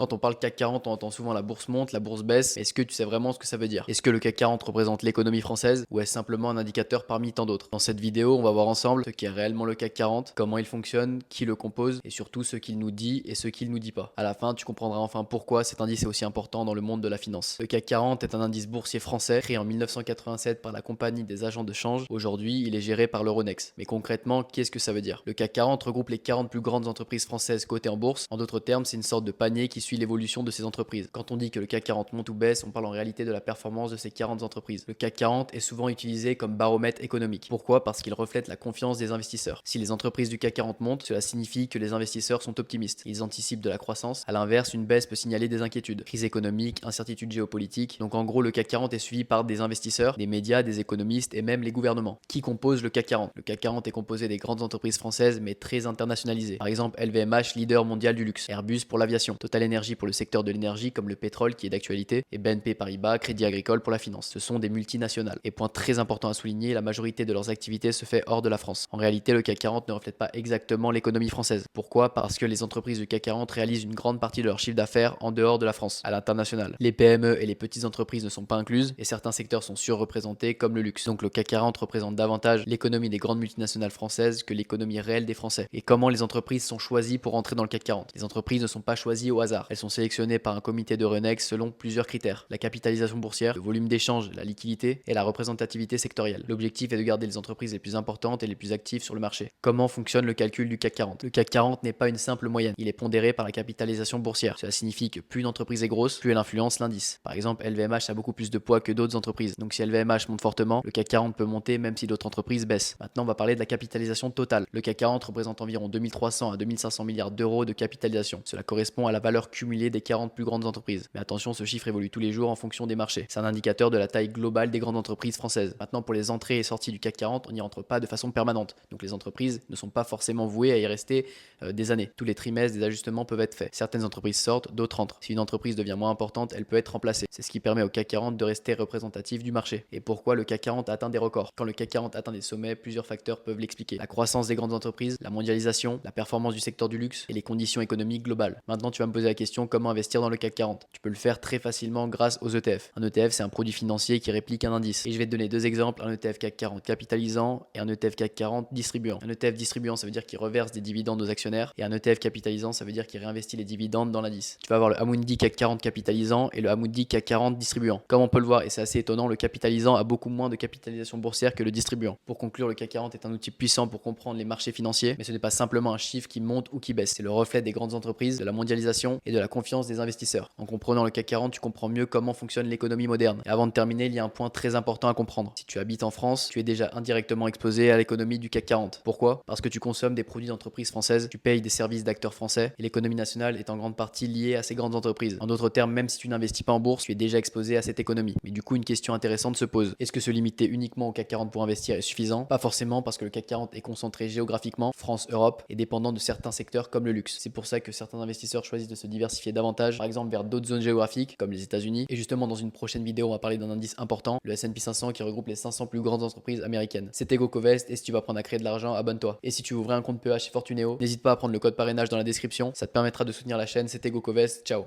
Quand on parle CAC 40, on entend souvent la bourse monte, la bourse baisse. Est-ce que tu sais vraiment ce que ça veut dire? Est-ce que le CAC 40 représente l'économie française ou est-ce simplement un indicateur parmi tant d'autres? Dans cette vidéo, on va voir ensemble ce qu'est réellement le CAC 40, comment il fonctionne, qui le compose et surtout ce qu'il nous dit et ce qu'il nous dit pas. À la fin, tu comprendras enfin pourquoi cet indice est aussi important dans le monde de la finance. Le CAC 40 est un indice boursier français créé en 1987 par la compagnie des agents de change. Aujourd'hui, il est géré par l'Euronext. Mais concrètement, qu'est-ce que ça veut dire? Le CAC 40 regroupe les 40 plus grandes entreprises françaises cotées en bourse. En d'autres termes, c'est une sorte de panier qui suit l'évolution de ces entreprises. Quand on dit que le CAC 40 monte ou baisse, on parle en réalité de la performance de ces 40 entreprises. Le CAC 40 est souvent utilisé comme baromètre économique. Pourquoi? Parce qu'il reflète la confiance des investisseurs. Si les entreprises du CAC 40 montent, cela signifie que les investisseurs sont optimistes. Ils anticipent de la croissance. À l'inverse, une baisse peut signaler des inquiétudes. Crise économique, incertitude géopolitique. Donc en gros, le CAC 40 est suivi par des investisseurs, des médias, des économistes et même les gouvernements. Qui compose le CAC 40? Le CAC 40 est composé des grandes entreprises françaises mais très internationalisées. Par exemple, LVMH, leader mondial du luxe. Airbus pour l'aviation. Total Energy pour le secteur de l'énergie comme le pétrole qui est d'actualité. Et BNP Paribas, Crédit Agricole pour la finance. Ce sont des multinationales. Et point très important à souligner, la majorité de leurs activités se fait hors de la France. En réalité, le CAC 40 ne reflète pas exactement l'économie française. Pourquoi? Parce que les entreprises du CAC 40 réalisent une grande partie de leur chiffre d'affaires en dehors de la France, à l'international. Les PME et les petites entreprises ne sont pas incluses et certains secteurs sont surreprésentés comme le luxe. Donc le CAC 40 représente davantage l'économie des grandes multinationales françaises que l'économie réelle des Français. Et comment les entreprises sont choisies pour entrer dans le CAC 40? Les entreprises ne sont pas choisies au hasard. Elles sont sélectionnées par un comité de Euronext selon plusieurs critères: la capitalisation boursière, le volume d'échange, la liquidité et la représentativité sectorielle. L'objectif est de garder les entreprises les plus importantes et les plus actives sur le marché. Comment fonctionne le calcul du CAC 40? Le CAC 40 n'est pas une simple moyenne, il est pondéré par la capitalisation boursière. Cela signifie que plus une entreprise est grosse, plus elle influence l'indice. Par exemple, LVMH a beaucoup plus de poids que d'autres entreprises. Donc si LVMH monte fortement, le CAC 40 peut monter même si d'autres entreprises baissent. Maintenant, on va parler de la capitalisation totale. Le CAC 40 représente environ 2300 à 2500 milliards d'euros de capitalisation. Cela correspond à la valeur cumulée des 40 plus grandes entreprises. Mais attention, ce chiffre évolue tous les jours en fonction des marchés. C'est un indicateur de la taille globale des grandes entreprises françaises. Maintenant, pour les entrées et sorties du CAC 40, on n'y entre pas de façon permanente. Donc les entreprises ne sont pas forcément vouées à y rester des années. Tous les trimestres, des ajustements peuvent être faits. Certaines entreprises sortent, d'autres entrent. Si une entreprise devient moins importante, elle peut être remplacée. C'est ce qui permet au CAC 40 de rester représentatif du marché. Et pourquoi le CAC 40 atteint des records? Quand le CAC 40 atteint des sommets, plusieurs facteurs peuvent l'expliquer: la croissance des grandes entreprises, la mondialisation, la performance du secteur du luxe et les conditions économiques globales. Maintenant, tu vas me poser la question: comment investir dans le CAC 40? Tu peux le faire très facilement grâce aux ETF. Un ETF, c'est un produit financier qui réplique un indice. Et je vais te donner deux exemples: un ETF CAC 40 capitalisant et un ETF CAC 40 distribuant. Un ETF distribuant, ça veut dire qu'il reverse des dividendes aux actionnaires, et un ETF capitalisant, ça veut dire qu'il réinvestit les dividendes dans l'indice. Tu vas avoir le Amundi CAC 40 capitalisant et le Amundi CAC 40 distribuant. Comme on peut le voir, et c'est assez étonnant, le capitalisant a beaucoup moins de capitalisation boursière que le distribuant. Pour conclure, le CAC 40 est un outil puissant pour comprendre les marchés financiers, mais ce n'est pas simplement un chiffre qui monte ou qui baisse. C'est le reflet des grandes entreprises, de la mondialisation et de la confiance des investisseurs. En comprenant le CAC 40, tu comprends mieux comment fonctionne l'économie moderne. Et avant de terminer, il y a un point très important à comprendre. Si tu habites en France, tu es déjà indirectement exposé à l'économie du CAC 40. Pourquoi? Parce que tu consommes des produits d'entreprises françaises, tu payes des services d'acteurs français, et l'économie nationale est en grande partie liée à ces grandes entreprises. En d'autres termes, même si tu n'investis pas en bourse, tu es déjà exposé à cette économie. Mais du coup, une question intéressante se pose: est-ce que se limiter uniquement au CAC 40 pour investir est suffisant? Pas forcément, parce que le CAC 40 est concentré géographiquement, France, Europe, et dépendant de certains secteurs comme le luxe. C'est pour ça que certains investisseurs choisissent de se diversifier davantage, par exemple vers d'autres zones géographiques comme les États-Unis. Et justement, dans une prochaine vidéo, on va parler d'un indice important, le S&P 500, qui regroupe les 500 plus grandes entreprises américaines. C'était GoCovest, et si tu vas apprendre à créer de l'argent, abonne-toi. Et si tu veux ouvrir un compte PH chez Fortuneo, n'hésite pas à prendre le code parrainage dans la description, ça te permettra de soutenir la chaîne. C'était GoCovest, ciao.